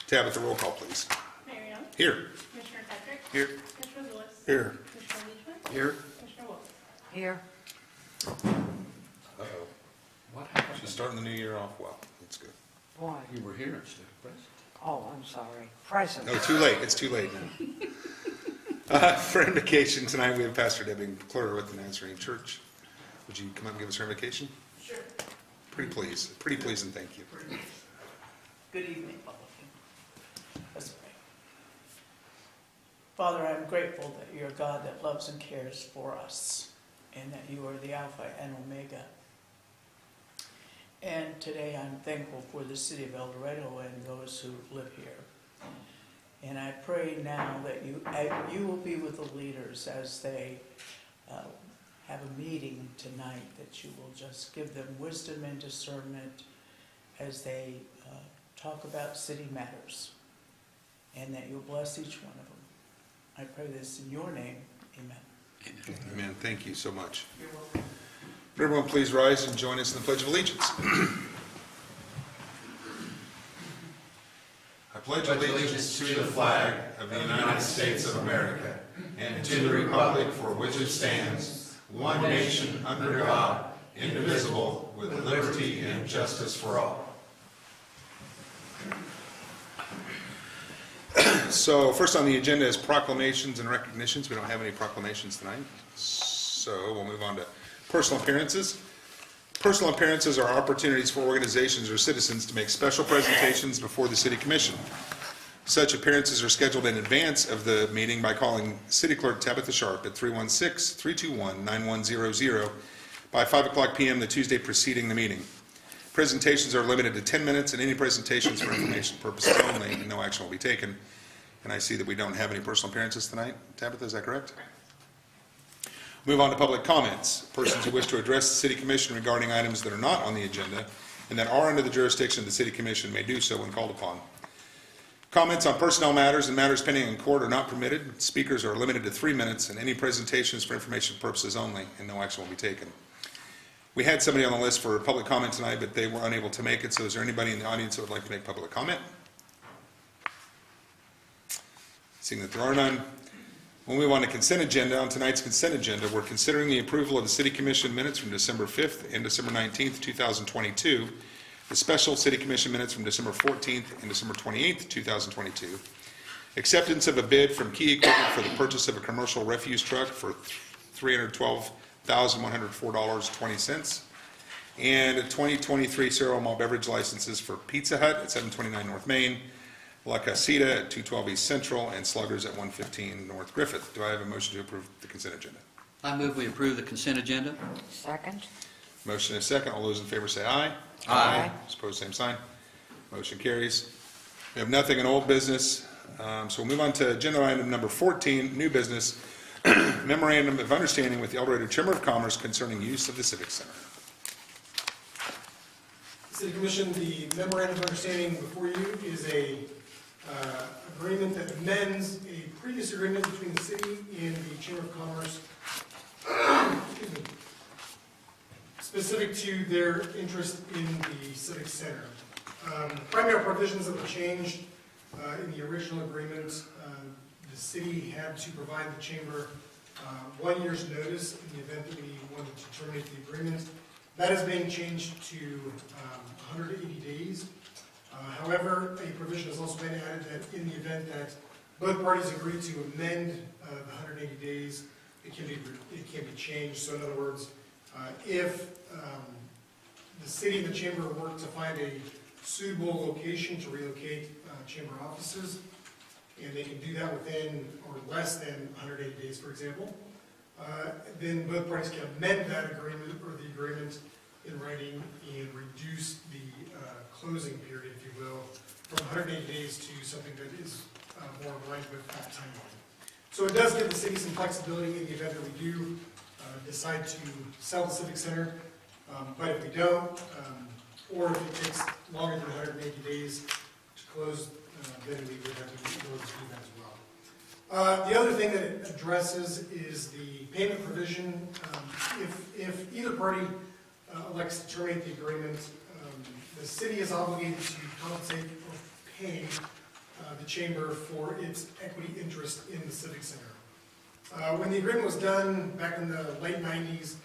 Tabitha, roll call, please. Mayor Young. Here. Commissioner Patrick. Here. Commissioner Lewis. Here. Commissioner Leachman. Here. Commissioner Wolf. Here. Uh-oh. What happened? She's starting the new year off well. That's good. Why? You were here instead of present. Oh, I'm sorry. Present. No, too late. It's too late now. For invocation tonight, we have Pastor Debbie McClure with the Nazarene Church. Would you come up and give us her invocation? Sure. Pretty please. Pretty please and thank you. Good evening, all of you. Let's pray. Father, I'm grateful that you're a God that loves and cares for us, and that you are the Alpha and Omega. And today I'm thankful for the city of El Dorado and those who live here. And I pray now that you will be with the leaders as they have a meeting tonight, that you will just give them wisdom and discernment as they talk about city matters, and that you'll bless each one of them. I pray this in your name. Amen. Amen. Thank you so much. You're welcome. Would everyone please rise and join us in the Pledge of Allegiance? I pledge allegiance to the flag of the United States of America and to the republic for which it stands, one nation under God, indivisible, with liberty and justice for all. So first on the agenda is proclamations and recognitions. We don't have any proclamations tonight, so we'll move on to personal appearances. Personal appearances are opportunities for organizations or citizens to make special presentations before the City Commission. Such appearances are scheduled in advance of the meeting by calling City Clerk Tabitha Sharp at 316-321-9100 by 5 o'clock p.m. the Tuesday preceding the meeting. Presentations are limited to 10 minutes, and any presentations for information purposes only, and no action will be taken. And I see that we don't have any personal appearances tonight. Tabitha, is that correct? Move on to public comments. Persons who wish to address the City Commission regarding items that are not on the agenda and that are under the jurisdiction of the City Commission may do so when called upon. Comments on personnel matters and matters pending in court are not permitted. Speakers are limited to 3 minutes, and any presentations for information purposes only, and no action will be taken. We had somebody on the list for public comment tonight, but they were unable to make it, so is there anybody in the audience that would like to make public comment? Seeing that there are none, we'll move on to consent agenda. On tonight's consent agenda, we're considering the approval of the City Commission minutes from December 5th and December 19th, 2022, the special City Commission minutes from December 14th and December 28th, 2022, acceptance of a bid from Key Equipment for the purchase of a commercial refuse truck for $312,104.20, and a 2023 cereal malt beverage licenses for Pizza Hut at 729 North Main, La Casita at 212 East Central, and Sluggers at 115 North Griffith. Do I have a motion to approve the consent agenda? I move we approve the consent agenda. Second. Motion is second. All those in favor say aye. Aye. Opposed, same sign. Motion carries. We have nothing in old business, so we'll move on to agenda item number 14, new business, memorandum of understanding with the El Dorado Chamber of Commerce concerning use of the Civic Center. City Commission, the memorandum of understanding before you is a agreement that amends a previous agreement between the city and the Chamber of Commerce specific to their interest in the Civic Center. Primary provisions that were changed in the original agreement, the city had to provide the Chamber 1 year's notice in the event that we wanted to terminate the agreement. That is being changed to 180 days. However, a provision has also been added that in the event that both parties agree to amend the 180 days, it can be changed. So in other words, if the city and the chamber work to find a suitable location to relocate chamber offices, and they can do that within or less than 180 days, for example, then both parties can amend that agreement or the agreement in writing and reduce the closing period, if you will, from 180 days to something that is more aligned with that timeline. So it does give the city some flexibility in the event that we do decide to sell the Civic Center, but if we don't, or if it takes longer than 180 days to close, then we would have to do that as well. The other thing that it addresses is the payment provision. If either party elects to terminate the agreement, the city is obligated to compensate or pay the chamber for its equity interest in the Civic Center. When the agreement was done back in the late 90s,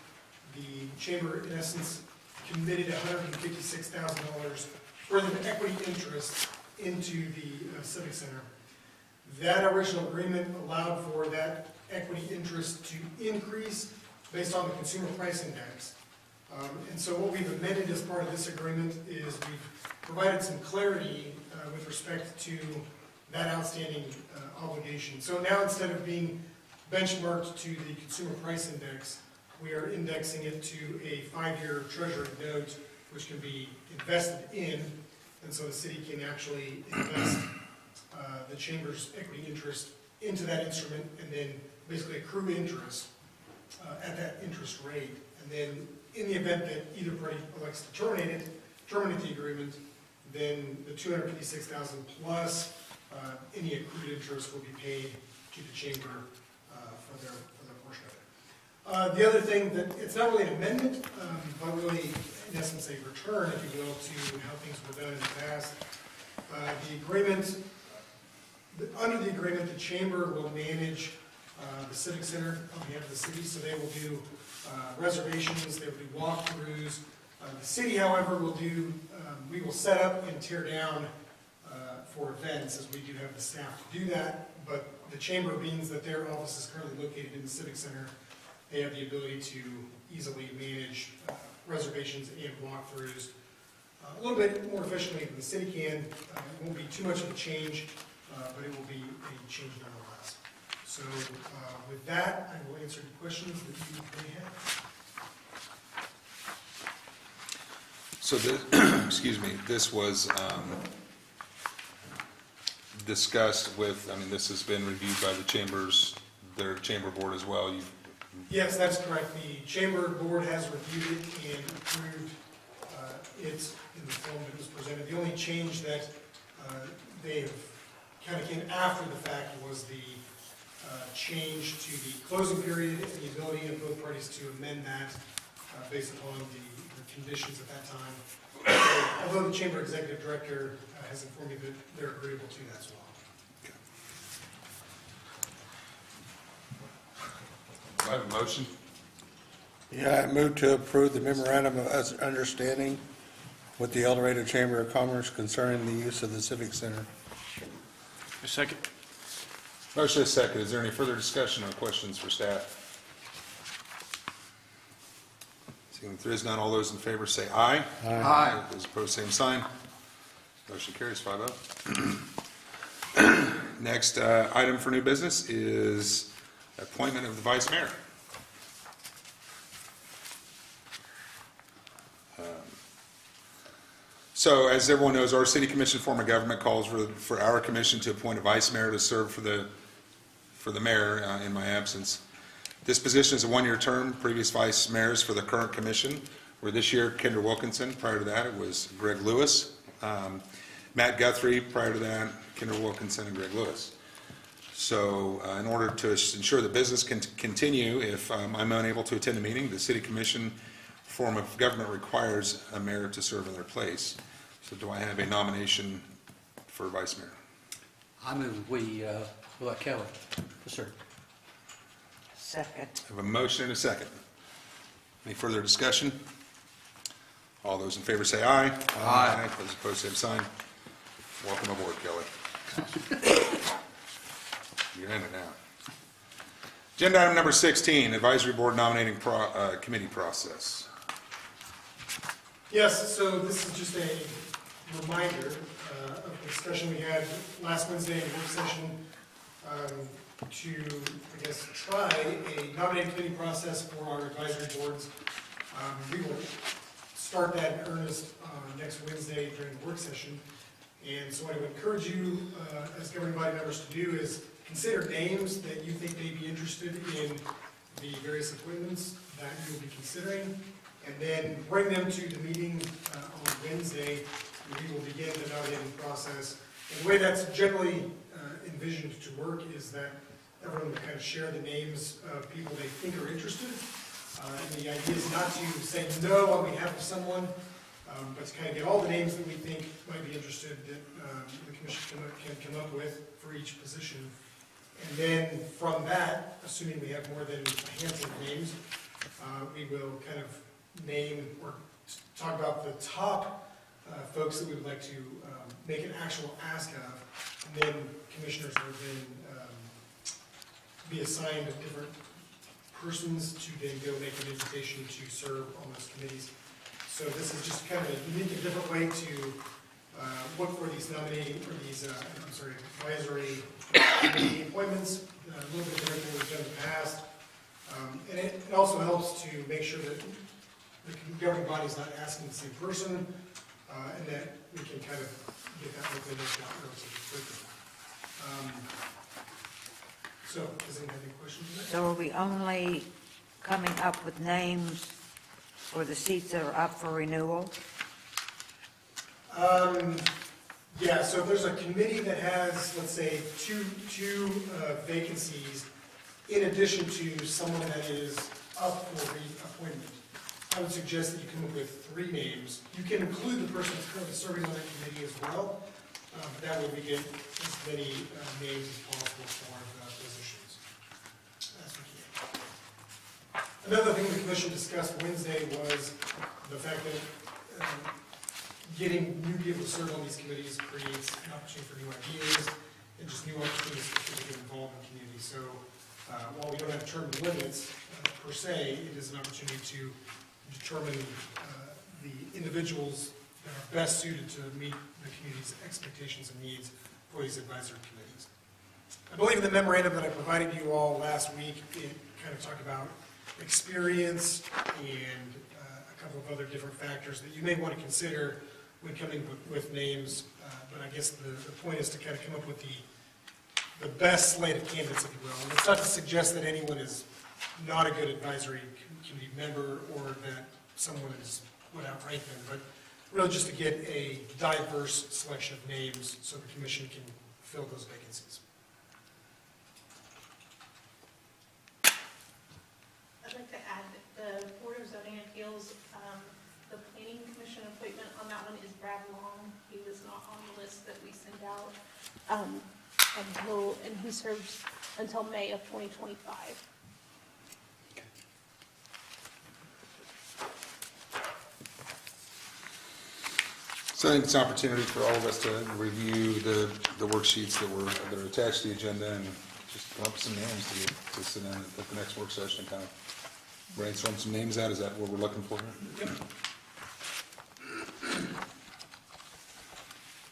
the chamber in essence committed $156,000 for the equity interest into the Civic Center. That original agreement allowed for that equity interest to increase based on the consumer price index. And so what we've amended as part of this agreement is we've provided some clarity with respect to that outstanding obligation. So now instead of being benchmarked to the consumer price index, we are indexing it to a 5-year treasury note, which can be invested in, and so the city can actually invest the chamber's equity interest into that instrument and then basically accrue interest at that interest rate. And then in the event that either party elects to terminate the agreement, then the $256,000 plus any accrued interest will be paid to the chamber for their portion of it. The other thing that, it's not really an amendment, but really in essence a return, if you will, to how things were done in the past. The agreement, under the agreement, the chamber will manage the Civic Center on behalf of the city, so they will do reservations, they will do walkthroughs. The city, however, will do, we will set up and tear down for events, as we do have the staff to do that, but the chamber, means that their office is currently located in the Civic Center, they have the ability to easily manage reservations and walkthroughs a little bit more efficiently than the city can. It won't be too much of a change, but it will be a change nonetheless. So with that, I will answer any questions that you may have. So excuse me, this was discussed with, I mean, this has been reviewed by the chambers, their chamber board as well. Yes, that's correct. The chamber board has reviewed it and approved it in the form that was presented. The only change that they have kind of came after the fact was the change to the closing period and the ability of both parties to amend that based upon the conditions at that time. So, although the chamber executive director has informed me that they're agreeable to that as well. Do I have a motion? Yeah, I move to approve the memorandum of understanding with the El Dorado Chamber of Commerce concerning the use of the Civic Center. A second. Motion is second. Is there any further discussion or questions for staff? Seeing that there is none, all those in favor say aye. Aye. Those opposed, same sign. Motion carries 5-0. Next item for new business is appointment of the vice mayor. So as everyone knows, our city commission form of government calls for our commission to appoint a vice mayor to serve for the mayor in my absence. This position is a 1-year term. Previous vice mayors for the current commission were this year Kendra Wilkinson. Prior to that, it was Greg Lewis. Matt Guthrie. Prior to that, Kendra Wilkinson and Greg Lewis. So in order to ensure the business can continue, if I'm unable to attend a meeting, the city commission form of government requires a mayor to serve in their place. So do I have a nomination for vice mayor? I move we elect Kelly to serve. Second. I have a motion and a second. Any further discussion? All those in favor say aye. Aye. Those opposed, same sign. Welcome aboard, Kelly. You're in it now. Agenda item number 16, advisory board nominating committee process. Yes, so this is just a reminder of the discussion we had last Wednesday in the work session to, I guess, try a nominating committee process for our advisory boards. We will start that in earnest next Wednesday during the work session. And so what I would encourage you as governing body members to do is consider names that you think may be interested in the various appointments that you will be considering, and then bring them to the meeting on Wednesday, and we will begin the nominating process. And the way that's generally envisioned to work is that everyone will kind of share the names of people they think are interested. And the idea is not to say no on behalf of someone, But to kind of get all the names that we think might be interested, that the commission can come up with for each position. And then from that, assuming we have more than a handful of names, we will kind of name or talk about the top folks that we would like to make an actual ask of. And then commissioners will then be assigned different persons to then go make an invitation to serve on those committees. So this is just kind of a unique and different way to look for these nominating, or these, advisory committee appointments, a little bit different than we've done in the past. And it also helps to make sure that the governing body is not asking the same person, and that we can kind of get that within this out relatively quickly. So, does anyone have any questions on that? So are we only coming up with names for the seats that are up for renewal? Yeah, so if there's a committee that has, let's say, two vacancies, in addition to someone that is up for reappointment, I would suggest that you come up with 3 names. You can include the person that's currently serving on that committee as well, but that way we get as many names as possible for the positions. That's what you get. Another thing the commission discussed Wednesday was the fact that getting new people to serve on these committees creates an opportunity for new ideas and just new opportunities for people to get involved in the community. So while we don't have term limits per se, it is an opportunity to determine the individuals that are best suited to meet the community's expectations and needs for these advisory committees. I believe in the memorandum that I provided you all last week, it kind of talked about experience and a couple of other different factors that you may want to consider when coming with names, but I guess the point is to kind of come up with the best slate of candidates, if you will. And it's not to suggest that anyone is not a good advisory committee member or that someone is without rank them, but really just to get a diverse selection of names so the commission can fill those vacancies. I'd like to add that the Board of Zoning Appeals, the Planning Commission appointment on that one is Brad Long. He was not on the list that we sent out. And he serves until May of 2025. So I think it's an opportunity for all of us to review the worksheets that are attached to the agenda and just come up with some names to sit in at the next work session and kind of brainstorm some names out. Is that what we're looking for here? Yep.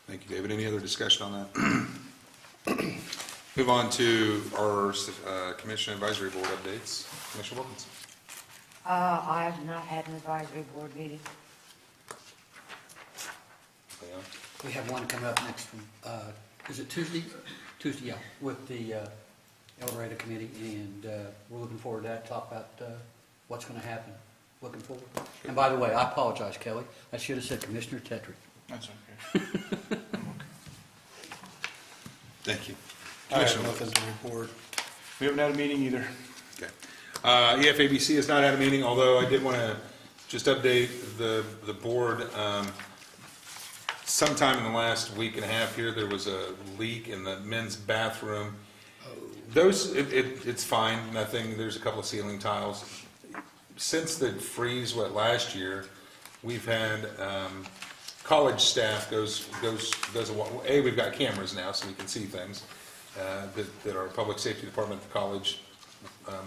Thank you, David. Any other discussion on that? Move on to our Commission Advisory Board updates. Commissioner Wilkins. I have not had an advisory board meeting. Leon? We have one coming up next, is it Tuesday? Tuesday, yeah, with the El Dorado Committee, and we're looking forward to that, talk about what's going to happen. Looking forward. And by the way, I apologize, Kelly. I should have said Commissioner Tetrick. That's okay. Thank you. I have Commissioner nothing to report. We haven't had a meeting either. Okay. EFABC has not had a meeting, although I did want to just update the board. Sometime in the last week and a half here, there was a leak in the men's bathroom. It's fine, nothing, there's a couple of ceiling tiles. Since the freeze last year, we've had college staff we've got cameras now so we can see things that our public safety department at the college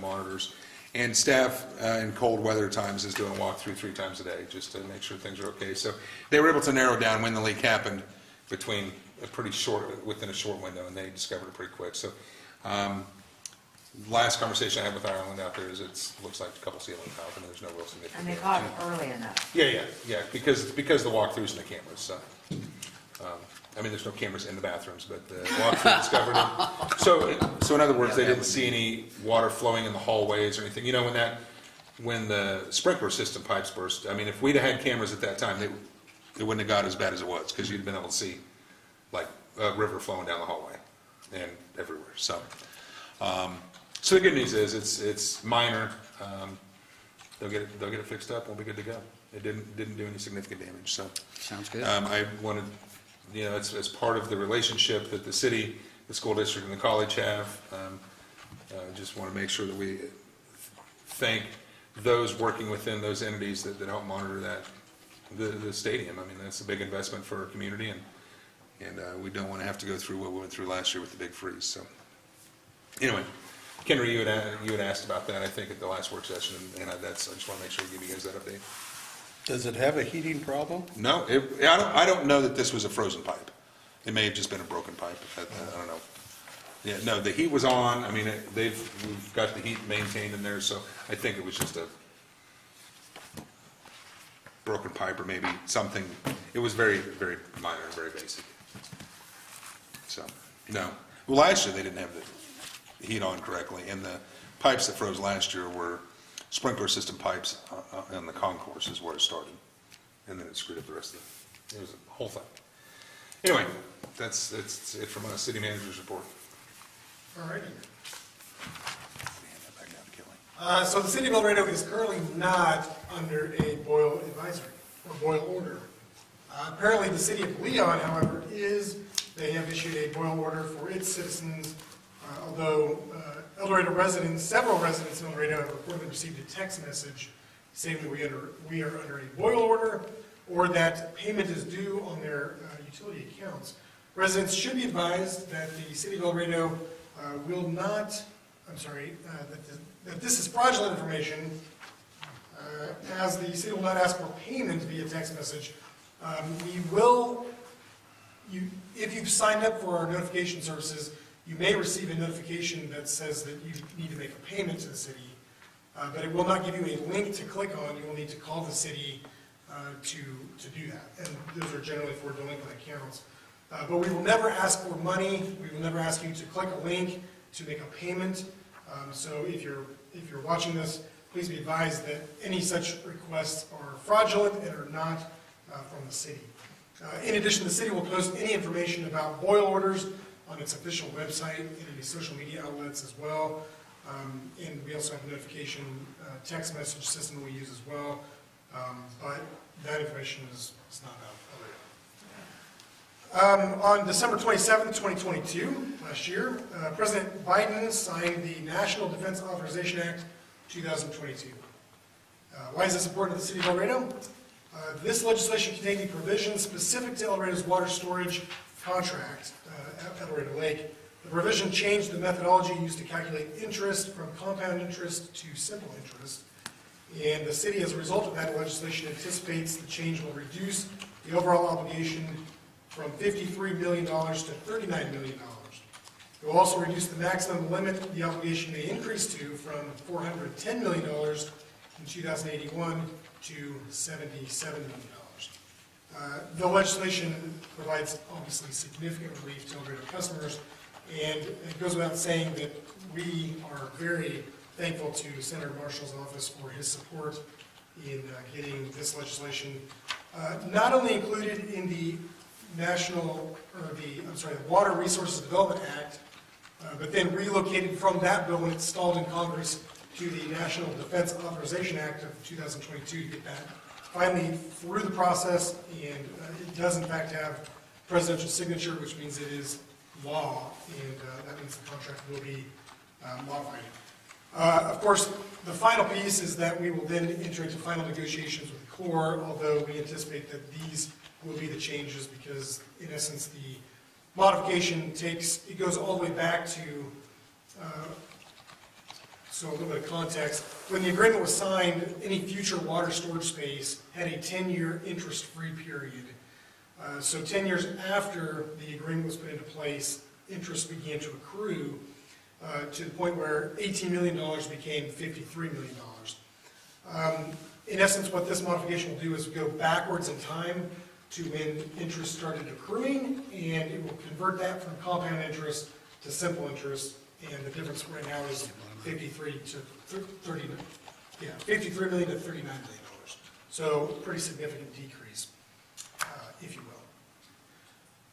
monitors. And staff in cold weather times is doing a walkthrough 3 times a day just to make sure things are okay. So they were able to narrow down when the leak happened within a short window, and they discovered it pretty quick. So last conversation I had with Ireland out there is it looks like a couple ceiling tiles, and there's no real significant And they damage. caught it early enough. Yeah, because the walkthroughs and the cameras. So, there's no cameras in the bathrooms, but the walkthrough discovered it. So in other words, they didn't see any water flowing in the hallways or anything. You know, when the sprinkler system pipes burst, if we'd have had cameras at that time, it wouldn't have got as bad as it was because you'd been able to see like a river flowing down the hallway and everywhere. So the good news is it's minor. they'll get it fixed up, we'll be good to go. It didn't do any significant damage, so. Sounds good. I wanted, it's as part of the relationship that the city, the school district, and the college have. Just want to make sure that we thank those working within those entities that help monitor that, the stadium. I mean, that's a big investment for our community, and we don't want to have to go through what we went through last year with the big freeze, so. Anyway, Kenry, you had asked about that, I think, at the last work session, and I just want to make sure to give you guys that update. Does it have a heating problem? No, I don't know that this was a frozen pipe. It may have just been a broken pipe. I don't know. Yeah, no, the heat was on. I mean, we've got the heat maintained in there, so I think it was just a broken pipe or maybe something. It was very, very minor, very basic. So, no. Well, last year they didn't have the heat on correctly, and the pipes that froze last year were sprinkler system pipes on the concourse is where it started, and then it screwed up the rest of it. It was a whole thing. Anyway, that's it from a city manager's report. All righty. Hand that back down to Kelly. So the city of El Dorado is currently not under a boil advisory or boil order. Apparently the city of Leon, however, is. They have issued a boil order for its citizens, although El Dorado residents, several residents in El Dorado have reportedly received a text message saying that we are under a boil order or that payment is due on their utility accounts. Residents should be advised that the city of El Dorado will not, that this is fraudulent information, as the city will not ask for payment via text message. If you've signed up for our notification services, you may receive a notification that says that you need to make a payment to the city, but it will not give you a link to click on. You will need to call the city to do that, and those are generally for delinquent accounts. But we will never ask for money. We will never ask you to click a link to make a payment. So if you're watching this, please be advised that any such requests are fraudulent and are not from the city. In addition, the city will post any information about boil orders on its official website and any social media outlets as well. And we also have a notification text message system we use as well. But that information is not out. On December 27th, 2022, last year, President Biden signed the National Defense Authorization Act 2022. Why is this important to the city of El Dorado? This legislation contained the provisions specific to El Dorado's water storage contract at El Dorado Lake. The provision changed the methodology used to calculate interest from compound interest to simple interest. And the city, as a result of that legislation, anticipates the change will reduce the overall obligation from $53 million to $39 million. It will also reduce the maximum limit the obligation may increase to from $410 million in 2081 to $77 million. The legislation provides obviously significant relief to El Dorado customers, and it goes without saying that we are very thankful to Senator Marshall's office for his support in getting this legislation not only included in the the Water Resources Development Act, but then relocated from that bill when it stalled in Congress to the National Defense Authorization Act of 2022 to get that finally through the process, and it does in fact have presidential signature, which means it is law, and that means the contract will be modified. Of course, the final piece is that we will then enter into final negotiations with the Corps, although we anticipate that these will be the changes because, in essence, the modification goes all the way back to, so a little bit of context. When the agreement was signed, any future water storage space had a 10-year interest-free period. So 10 years after the agreement was put into place, interest began to accrue to the point where $18 million became $53 million. In essence, what this modification will do is go backwards in time to when interest started accruing, and it will convert that from compound interest to simple interest, and the difference right now is 53 to 30, yeah, $53 million to $39 million. So pretty significant decrease, if you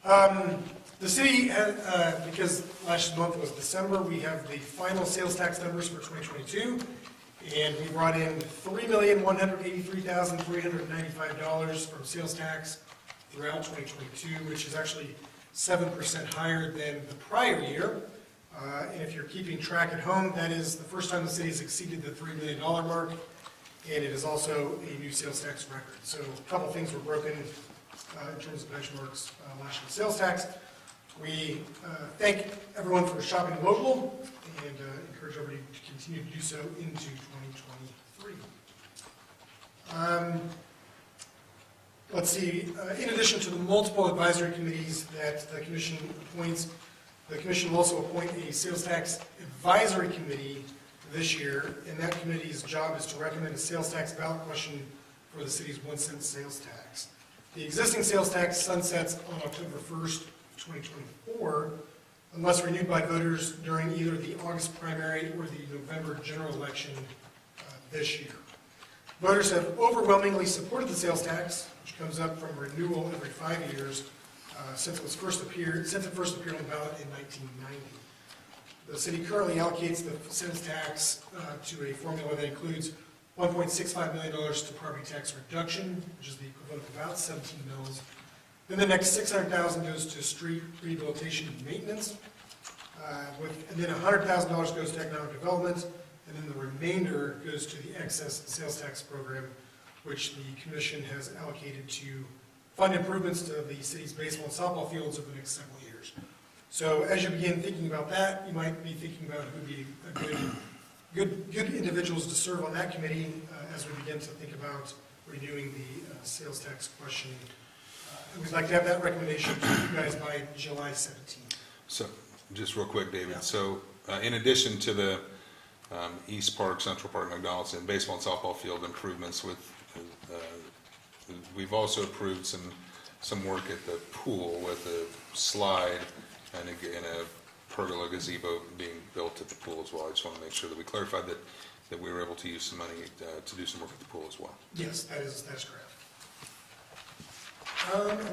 will. The city, because last month was December, we have the final sales tax numbers for 2022, And we brought in $3,183,395 from sales tax throughout 2022, which is actually 7% higher than the prior year. And if you're keeping track at home, that is the first time the city has exceeded the $3 million mark, and it is also a new sales tax record. So a couple things were broken in terms of benchmarks last year's sales tax. We thank everyone for shopping local and encourage everybody to continue to do so into 2023. Let's see, in addition to the multiple advisory committees that the commission appoints, the commission will also appoint a sales tax advisory committee this year, and that committee's job is to recommend a sales tax ballot question for the city's 1 cent sales tax. The existing sales tax sunsets on October 1st, 2024, unless renewed by voters during either the August primary or the November general election this year. Voters have overwhelmingly supported the sales tax, which comes up from renewal every 5 years since it first appeared on the ballot in 1990. The city currently allocates the sales tax to a formula that includes $1.65 million to property tax reduction, which is the equivalent of about 17 mils. Then the next $600,000 goes to street rehabilitation and maintenance, and then $100,000 goes to economic development, and then the remainder goes to the excess sales tax program, which the commission has allocated to fund improvements to the city's baseball and softball fields over the next several years. So as you begin thinking about that, you might be thinking about who would be good individuals to serve on that committee as we begin to think about renewing the sales tax question. We'd like to have that recommendation to you guys by July 17th. So, just real quick, David. Yeah. So, in addition to the East Park, Central Park, McDonald's, and baseball and softball field improvements, we've also approved some work at the pool with a slide and a pergola gazebo being built at the pool as well. I just want to make sure that we clarified that we were able to use some money to do some work at the pool as well. Yes, that's correct.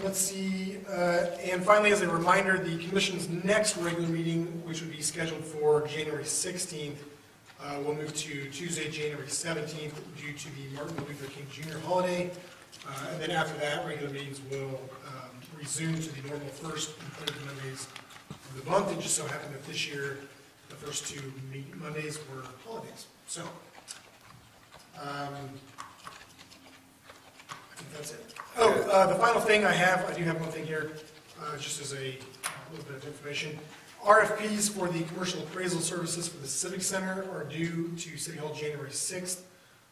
Let's see, and finally, as a reminder, the commission's next regular meeting, which would be scheduled for January 16th, will move to Tuesday, January 17th, due to the Martin Luther King Jr. holiday. And then after that, regular meetings will resume to the normal first and third Mondays of the month. It just so happened that this year, the first two Mondays were holidays. So, I think that's it. Oh, the final thing I do have one thing here, just as a little bit of information. RFPs for the commercial appraisal services for the Civic Center are due to City Hall January 6th,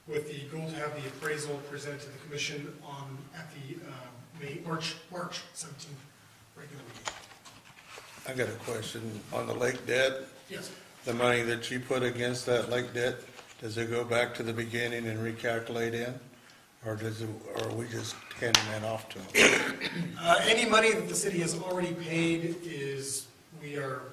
with the goal to have the appraisal presented to the commission at the March 17th regular meeting. I got a question on the lake debt. Yes. The money that you put against that lake debt, does it go back to the beginning and recalculate in? Or are we just handing that off to them? Any money that the city has already paid we are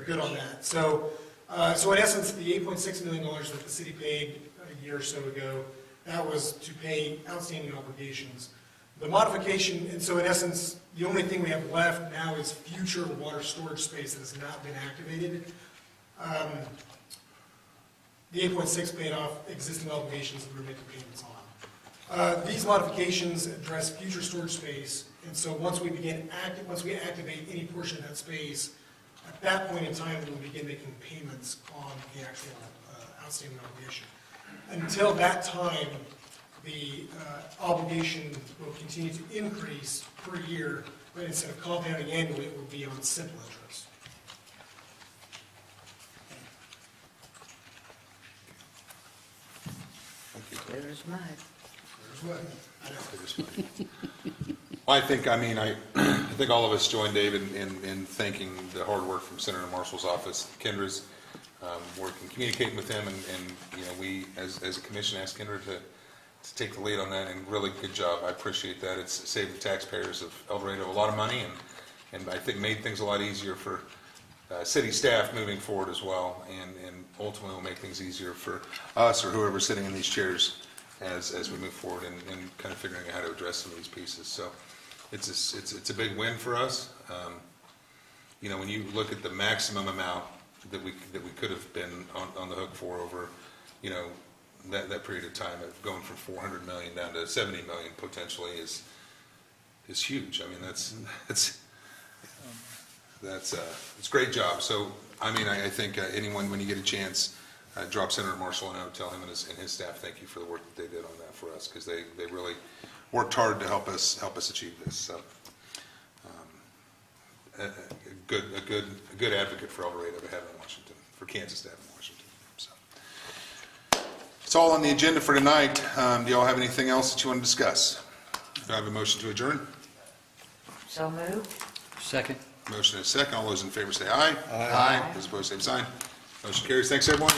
good on that. So in essence, the $8.6 million that the city paid a year or so ago, that was to pay outstanding obligations. The modification, and so in essence, the only thing we have left now is future water storage space that has not been activated. The 8.6 paid off existing obligations that we were making payments on. These modifications address future storage space, and so once we activate any portion of that space, at that point in time, we'll begin making payments on the actual outstanding obligation. Until that time, the obligation will continue to increase per year, but instead of compounding annually, it will be on simple interest. There's mine. There's what? Well, I think all of us join David in thanking the hard work from Senator Marshall's office, Kendra's working, communicating with him, and we as a commission asked Kendra to take the lead on that, and really good job. I appreciate that. It's saved the taxpayers of El Dorado a lot of money, and I think made things a lot easier for city staff moving forward as well, and ultimately will make things easier for us or whoever's sitting in these chairs as we move forward and kind of figuring out how to address some of these pieces. So it's a big win for us. When you look at the maximum amount that we could have been on the hook for over you know, that period of time of going from 400 million down to 70 million potentially is huge. I mean, that's it's a great job. So, I mean, I think anyone, when you get a chance, drop Senator Marshall a note, tell him and his staff thank you for the work that they did on that for us, because they really worked hard to help us achieve this. So, a good advocate for El Dorado to have in Washington, for Kansas to have in Washington. So, it's all on the agenda for tonight. Do y'all have anything else that you want to discuss? Do I have a motion to adjourn? So moved. Second. Motion is second. All those in favor say aye. Aye. Those opposed, same sign. Motion carries. Thanks, everyone.